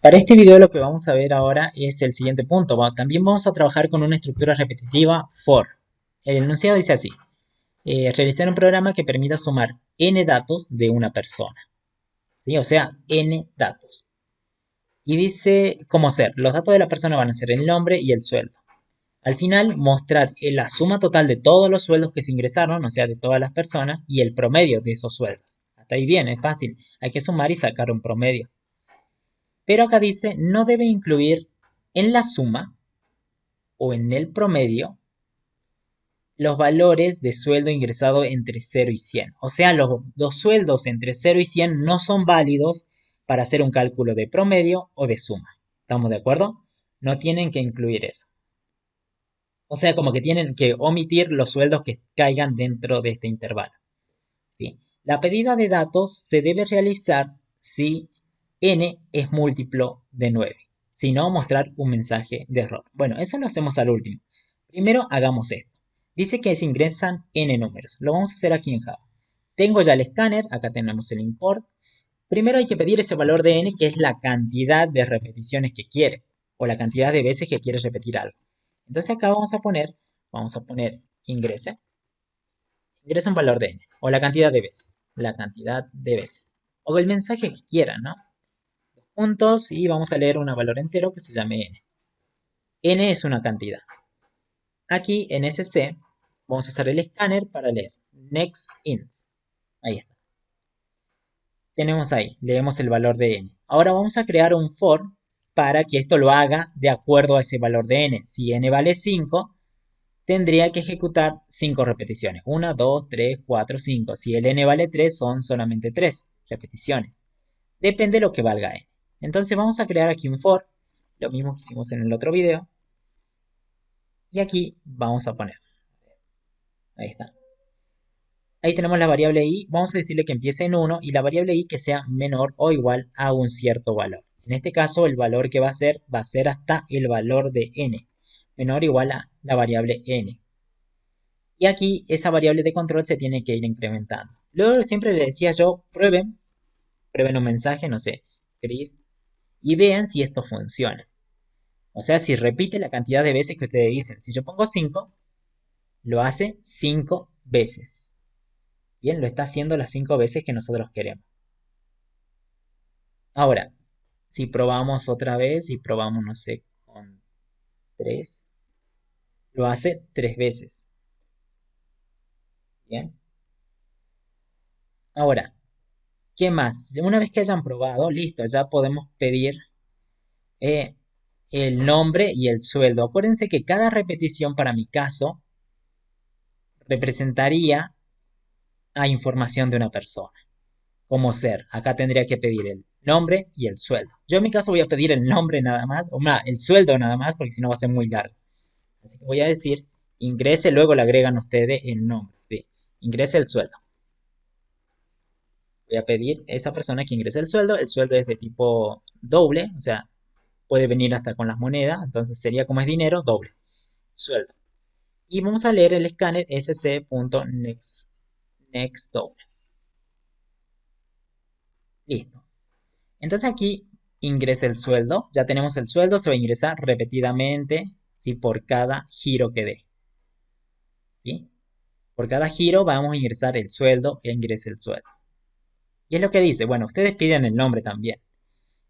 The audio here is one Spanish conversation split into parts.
Para este video lo que vamos a ver ahora es el siguiente punto. También vamos a trabajar con una estructura repetitiva for. El enunciado dice así. Realizar un programa que permita sumar n datos de una persona. ¿Sí? O sea, n datos. Y dice cómo ser. Los datos de la persona van a ser el nombre y el sueldo. Al final, mostrar la suma total de todos los sueldos que se ingresaron, o sea, de todas las personas, y el promedio de esos sueldos. Hasta ahí bien, es fácil. Hay que sumar y sacar un promedio. Pero acá dice, no debe incluir en la suma o en el promedio los valores de sueldo ingresado entre 0 y 100. O sea, los sueldos entre 0 y 100 no son válidos para hacer un cálculo de promedio o de suma. ¿Estamos de acuerdo? No tienen que incluir eso. O sea, como que tienen que omitir los sueldos que caigan dentro de este intervalo. ¿Sí? La pedida de datos se debe realizar si n es múltiplo de 9. Si no, mostrar un mensaje de error. Bueno, eso lo hacemos al último. Primero hagamos esto. Dice que se ingresan n números. Lo vamos a hacer aquí en Java. Tengo ya el escáner, acá tenemos el import. Primero hay que pedir ese valor de n, que es la cantidad de repeticiones que quiere, o la cantidad de veces que quiere repetir algo. Entonces acá vamos a poner ingresa un valor de n, o la cantidad de veces, o el mensaje que quieran, ¿no? Puntos y vamos a leer un valor entero que se llame n. N es una cantidad. Aquí en SC vamos a usar el escáner para leer next int. Ahí está. Tenemos ahí, leemos el valor de n. Ahora vamos a crear un for para que esto lo haga de acuerdo a ese valor de n. Si n vale 5, tendría que ejecutar 5 repeticiones. 1, 2, 3, 4, 5. Si el n vale 3, son solamente 3 repeticiones. Depende de lo que valga n. Entonces vamos a crear aquí un for, lo mismo que hicimos en el otro video. Y aquí vamos a poner. Ahí está. Ahí tenemos la variable i. Vamos a decirle que empiece en 1 y la variable i que sea menor o igual a un cierto valor. En este caso el valor que va a ser hasta el valor de n. Menor o igual a la variable n. Y aquí esa variable de control se tiene que ir incrementando. Luego siempre le decía yo, prueben un mensaje, no sé, Chris, y vean si esto funciona. O sea, si repite la cantidad de veces que ustedes dicen. Si yo pongo 5, lo hace 5 veces. Bien, lo está haciendo las 5 veces que nosotros queremos. Ahora, si probamos otra vez y probamos, no sé, con 3, lo hace 3 veces. Bien. Ahora, ¿qué más? Una vez que hayan probado, listo, ya podemos pedir el nombre y el sueldo. Acuérdense que cada repetición para mi caso representaría a información de una persona. Como ser, acá tendría que pedir el nombre y el sueldo. Yo en mi caso voy a pedir el nombre nada más, o más, el sueldo nada más, porque si no va a ser muy largo. Así que voy a decir, ingrese, luego le agregan ustedes el nombre. Sí, ingrese el sueldo. Voy a pedir a esa persona que ingrese el sueldo. El sueldo es de tipo doble, o sea, puede venir hasta con las monedas, entonces sería como es dinero, doble. Sueldo. Y vamos a leer el escáner sc.next doble. Listo. Entonces aquí ingresa el sueldo. Ya tenemos el sueldo, se va a ingresar repetidamente, ¿sí? Por cada giro que dé. ¿Sí? Por cada giro vamos a ingresar el sueldo e ingrese el sueldo. Y es lo que dice, bueno, ustedes piden el nombre también.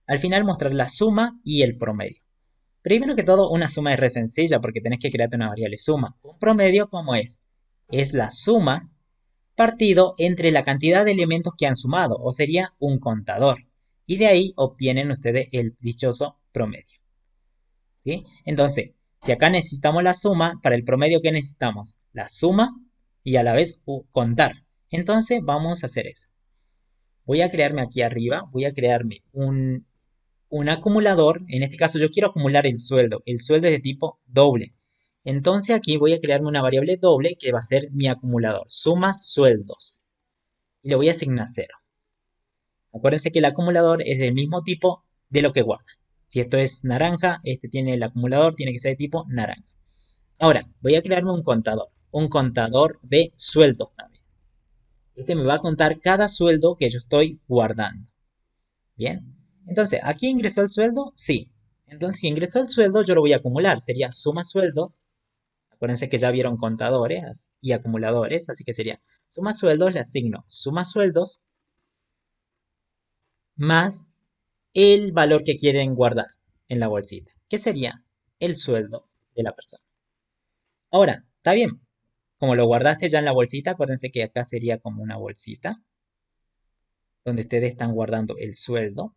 Al final mostrar la suma y el promedio. Primero que todo, una suma es re sencilla porque tenés que crearte una variable suma. Un promedio, ¿cómo es? Es la suma partido entre la cantidad de elementos que han sumado, o sería un contador. Y de ahí obtienen ustedes el dichoso promedio. ¿Sí? Entonces, si acá necesitamos la suma, para el promedio, ¿qué necesitamos? La suma y a la vez contar. Entonces, vamos a hacer eso. Voy a crearme aquí arriba, voy a crearme un acumulador. En este caso, yo quiero acumular el sueldo. El sueldo es de tipo doble. Entonces, aquí voy a crearme una variable doble que va a ser mi acumulador. Suma sueldos. Y le voy a asignar 0. Acuérdense que el acumulador es del mismo tipo de lo que guarda. Si esto es naranja, este tiene el acumulador, tiene que ser de tipo naranja. Ahora, voy a crearme un contador de sueldos también. Este me va a contar cada sueldo que yo estoy guardando. Bien, Entonces, ¿aquí ingresó el sueldo? Sí. Entonces, si ingresó el sueldo, yo lo voy a acumular. Sería suma sueldos. Acuérdense que ya vieron contadores y acumuladores, así que sería suma sueldos, le asigno suma sueldos más el valor que quieren guardar en la bolsita, que sería el sueldo de la persona. Ahora, está bien. Como lo guardaste ya en la bolsita, acuérdense que acá sería como una bolsita donde ustedes están guardando el sueldo.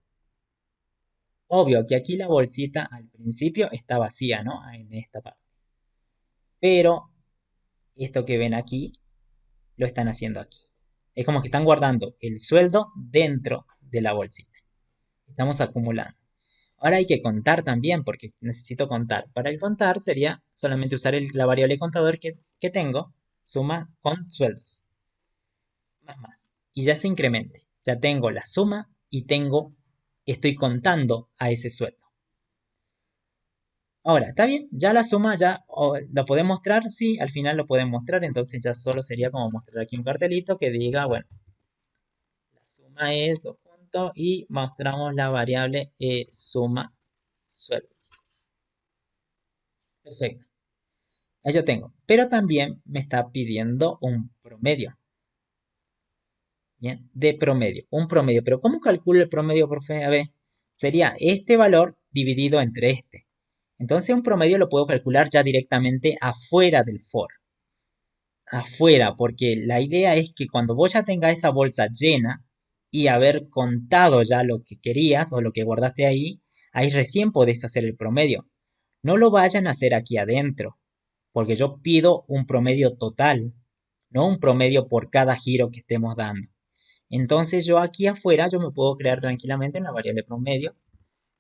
Obvio que aquí la bolsita al principio está vacía, ¿no? En esta parte. Pero esto que ven aquí, lo están haciendo aquí. Es como que están guardando el sueldo dentro de la bolsita. Estamos acumulando. Ahora hay que contar también, porque necesito contar. Para el contar sería solamente usar la variable contador que tengo, suma con sueldos. Más. Y ya se incremente. Ya tengo la suma y estoy contando a ese sueldo. Ahora, ¿está bien? Ya la suma ya lo podemos mostrar, sí, al final lo pueden mostrar, entonces ya solo sería como mostrar aquí un cartelito que diga, bueno, la suma es 2 puntos y mostramos la variable suma sueldos. Perfecto. Ahí yo tengo. Pero también me está pidiendo un promedio. Bien, de promedio. Un promedio. Pero ¿cómo calculo el promedio, profe? A ver, sería este valor dividido entre este. Entonces un promedio lo puedo calcular ya directamente afuera del for. Afuera, porque la idea es que cuando vos ya tengas esa bolsa llena y haber contado ya lo que querías o lo que guardaste ahí recién podés hacer el promedio. No lo vayan a hacer aquí adentro, porque yo pido un promedio total, no un promedio por cada giro que estemos dando. Entonces yo aquí afuera yo me puedo crear tranquilamente una variable promedio.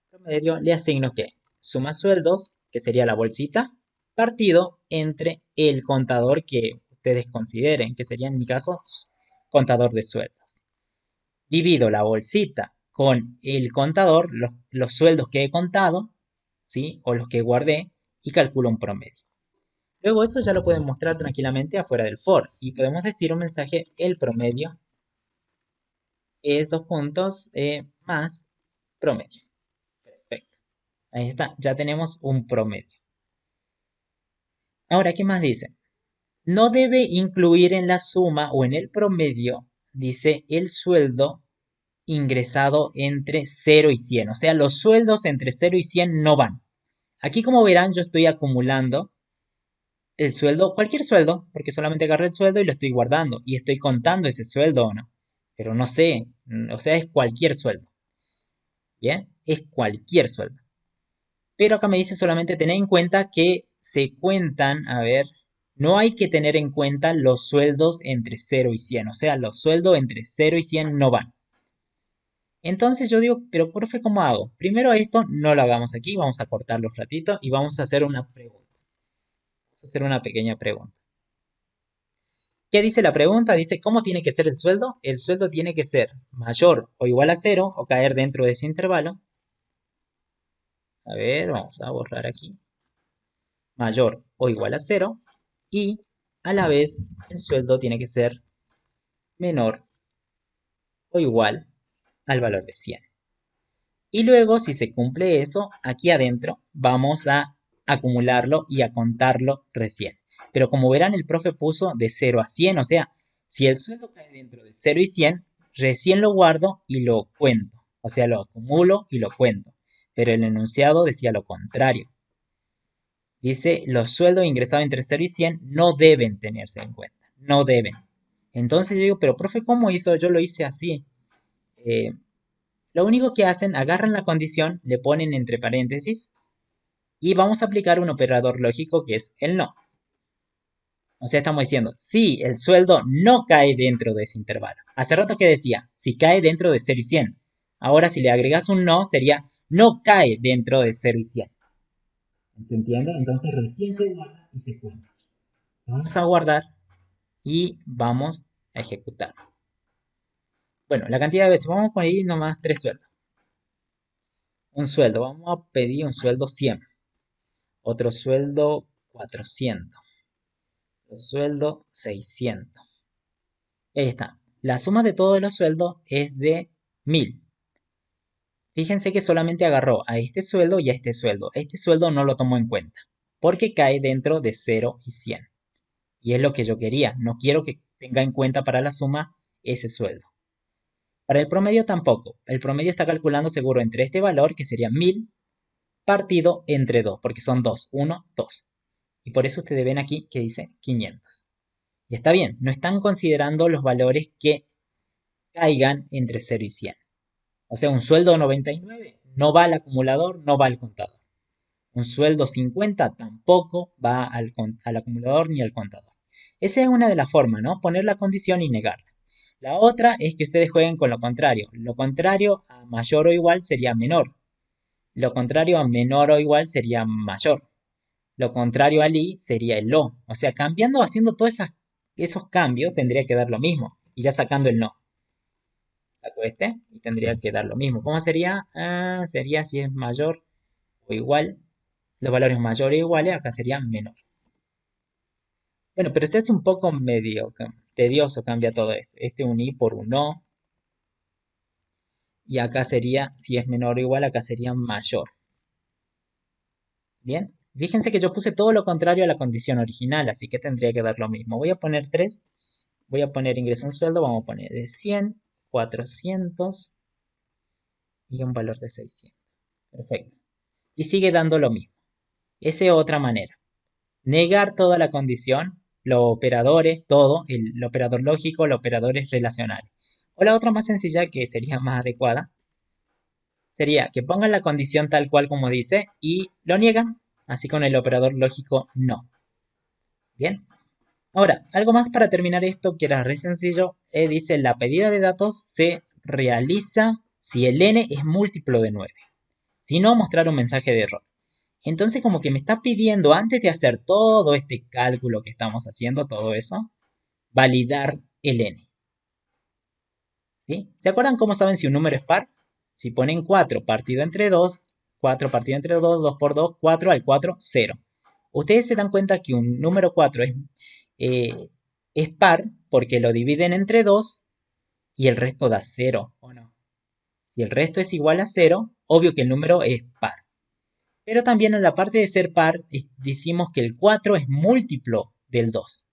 Promedio le asigno que suma sueldos, que sería la bolsita, partido entre el contador que ustedes consideren, que sería en mi caso contador de sueldos. Divido la bolsita con el contador, los sueldos que he contado, ¿sí? O los que guardé, y calculo un promedio. Luego eso ya lo pueden mostrar tranquilamente afuera del for y podemos decir un mensaje, el promedio es 2 puntos más promedio. Perfecto. Ahí está, ya tenemos un promedio. Ahora, ¿qué más dice? No debe incluir en la suma o en el promedio, dice, el sueldo ingresado entre 0 y 100. O sea, los sueldos entre 0 y 100 no van. Aquí, como verán, yo estoy acumulando el sueldo, cualquier sueldo, porque solamente agarré el sueldo y lo estoy guardando y estoy contando ese sueldo o no. Pero no sé, o sea, es cualquier sueldo. ¿Bien? Es cualquier sueldo. Pero acá me dice solamente tener en cuenta que se cuentan, a ver, no hay que tener en cuenta los sueldos entre 0 y 100. O sea, los sueldos entre 0 y 100 no van. Entonces yo digo, pero profe, ¿cómo hago? Primero esto no lo hagamos aquí, vamos a cortar los ratitos y vamos a hacer una pregunta. Vamos a hacer una pequeña pregunta. ¿Qué dice la pregunta? Dice, ¿cómo tiene que ser el sueldo? El sueldo tiene que ser mayor o igual a 0 o caer dentro de ese intervalo. A ver, vamos a borrar aquí. Mayor o igual a 0 y a la vez el sueldo tiene que ser menor o igual al valor de 100. Y luego, si se cumple eso, aquí adentro vamos a acumularlo y a contarlo recién. Pero como verán, el profe puso de 0 a 100, o sea, si el sueldo cae dentro de 0 y 100, recién lo guardo y lo cuento. O sea, lo acumulo y lo cuento. Pero el enunciado decía lo contrario. Dice, los sueldos ingresados entre 0 y 100 no deben tenerse en cuenta. No deben. Entonces yo digo, pero profe, ¿cómo hizo? Yo lo hice así. Eh, lo único que hacen, agarran la condición, le ponen entre paréntesis y vamos a aplicar un operador lógico que es el no. O sea, estamos diciendo, si el sueldo no cae dentro de ese intervalo. Hace rato que decía, si cae dentro de 0 y 100. Ahora, si le agregas un no, sería, no cae dentro de 0 y 100. ¿Se entiende? Entonces recién se guarda y se cuenta. Vamos a guardar y vamos a ejecutar. Bueno, la cantidad de veces, vamos a poner nomás 3 sueldos. Un sueldo, vamos a pedir un sueldo 100. Otro sueldo 400. Otro sueldo 600. Y ahí está. La suma de todos los sueldos es de 1000. Fíjense que solamente agarró a este sueldo y a este sueldo. Este sueldo no lo tomó en cuenta, porque cae dentro de 0 y 100. Y es lo que yo quería. No quiero que tenga en cuenta para la suma ese sueldo. Para el promedio tampoco. El promedio está calculando seguro entre este valor, que sería 1000, partido entre 2, porque son 2, 1, 2. Y por eso ustedes ven aquí que dice 500. Y está bien, no están considerando los valores que caigan entre 0 y 100. O sea, un sueldo 99 no va al acumulador, no va al contador. Un sueldo 50 tampoco va al acumulador ni al contador. Esa es una de las formas, ¿no? Poner la condición y negarla. La otra es que ustedes jueguen con lo contrario. Lo contrario a mayor o igual sería menor. Lo contrario a menor o igual sería mayor. Lo contrario al i sería el lo. O sea, cambiando, haciendo todos esos cambios, tendría que dar lo mismo. Y ya sacando el no. Saco este y tendría que dar lo mismo. ¿Cómo sería? Sería si es mayor o igual. Los valores mayores o iguales, acá sería menor. Bueno, pero se hace un poco medio tedioso, cambia todo esto. Este un i por un o. Y acá sería, si es menor o igual, acá sería mayor. Bien, fíjense que yo puse todo lo contrario a la condición original, así que tendría que dar lo mismo. Voy a poner 3, voy a poner ingreso en sueldo, vamos a poner de 100, 400 y un valor de 600. Perfecto. Y sigue dando lo mismo. Esa es otra manera. Negar toda la condición, los operadores, todo, el operador lógico, los operadores relacionales. O la otra más sencilla, que sería más adecuada, sería que pongan la condición tal cual como dice y lo niegan, así con el operador lógico no. Bien. Ahora, algo más para terminar esto, que era re sencillo, dice la pedida de datos se realiza si el n es múltiplo de 9. Si no, mostrar un mensaje de error. Entonces como que me está pidiendo, antes de hacer todo este cálculo que estamos haciendo, todo eso, validar el n. ¿Sí? ¿Se acuerdan cómo saben si un número es par? Si ponen 4 partido entre 2, 4 partido entre 2, 2 por 2, 4 al 4, 0. Ustedes se dan cuenta que un número 4 eh, es par porque lo dividen entre 2 y el resto da 0, ¿o no? Si el resto es igual a 0, obvio que el número es par. Pero también en la parte de ser par decimos que el 4 es múltiplo del 2.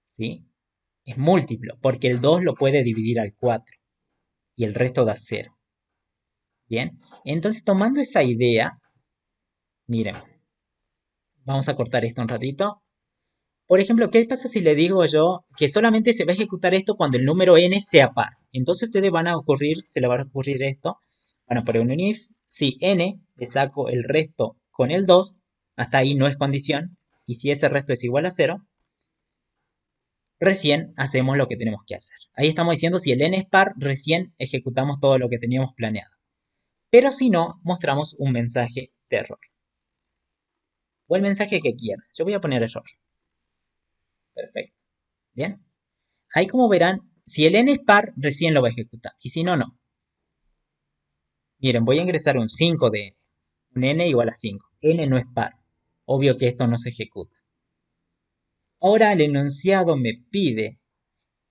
¿Sí? Es múltiplo porque el 2 lo puede dividir al 4 y el resto da 0. Bien, entonces tomando esa idea, miren, vamos a cortar esto un ratito. Por ejemplo, ¿qué pasa si le digo yo que solamente se va a ejecutar esto cuando el número n sea par? Entonces ustedes van a ocurrir, se le va a ocurrir esto. Van a poner un if, si n le saco el resto con el 2, hasta ahí no es condición, y si ese resto es igual a 0, recién hacemos lo que tenemos que hacer. Ahí estamos diciendo si el n es par, recién ejecutamos todo lo que teníamos planeado. Pero si no, mostramos un mensaje de error. O el mensaje que quieran. Yo voy a poner error. Perfecto. Bien. Ahí como verán, si el n es par, recién lo va a ejecutar. Y si no, no. Miren, voy a ingresar un 5 de n. Un n igual a 5. N no es par. Obvio que esto no se ejecuta. Ahora el enunciado me pide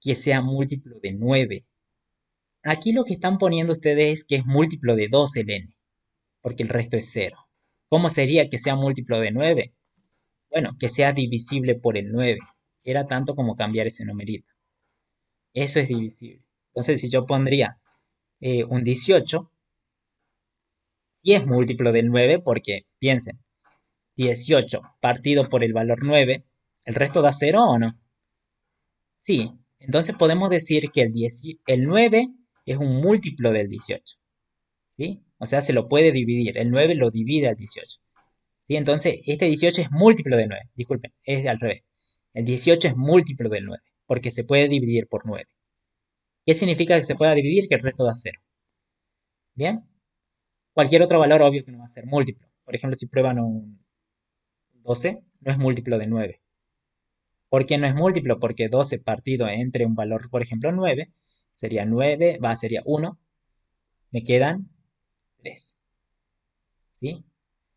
que sea múltiplo de 9. Aquí lo que están poniendo ustedes es que es múltiplo de 2 el n, porque el resto es 0. ¿Cómo sería que sea múltiplo de 9? Bueno, que sea divisible por el 9. Era tanto como cambiar ese numerito. Eso es divisible. Entonces, si yo pondría un 18, y es múltiplo del 9 porque, piensen, 18 partido por el valor 9, ¿el resto da 0 o no? Sí, entonces podemos decir que el 9 es un múltiplo del 18. ¿Sí? O sea, se lo puede dividir. El 9 lo divide al 18. ¿Sí? Entonces, este 18 es múltiplo del 9. Disculpen, es al revés. El 18 es múltiplo del 9, porque se puede dividir por 9. ¿Qué significa que se pueda dividir? Que el resto da 0. ¿Bien? Cualquier otro valor obvio que no va a ser múltiplo. Por ejemplo, si prueban un 12, no es múltiplo de 9. ¿Por qué no es múltiplo? Porque 12 partido entre un valor, por ejemplo, 9, sería 9, sería 1, me quedan 3. ¿Sí?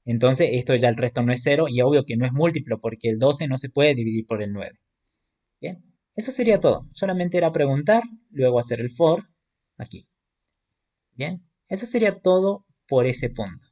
Entonces, esto ya el resto no es 0 y obvio que no es múltiplo porque el 12 no se puede dividir por el 9. Bien, eso sería todo. Solamente era preguntar, luego hacer el for aquí. Bien, Eso sería todo por ese punto.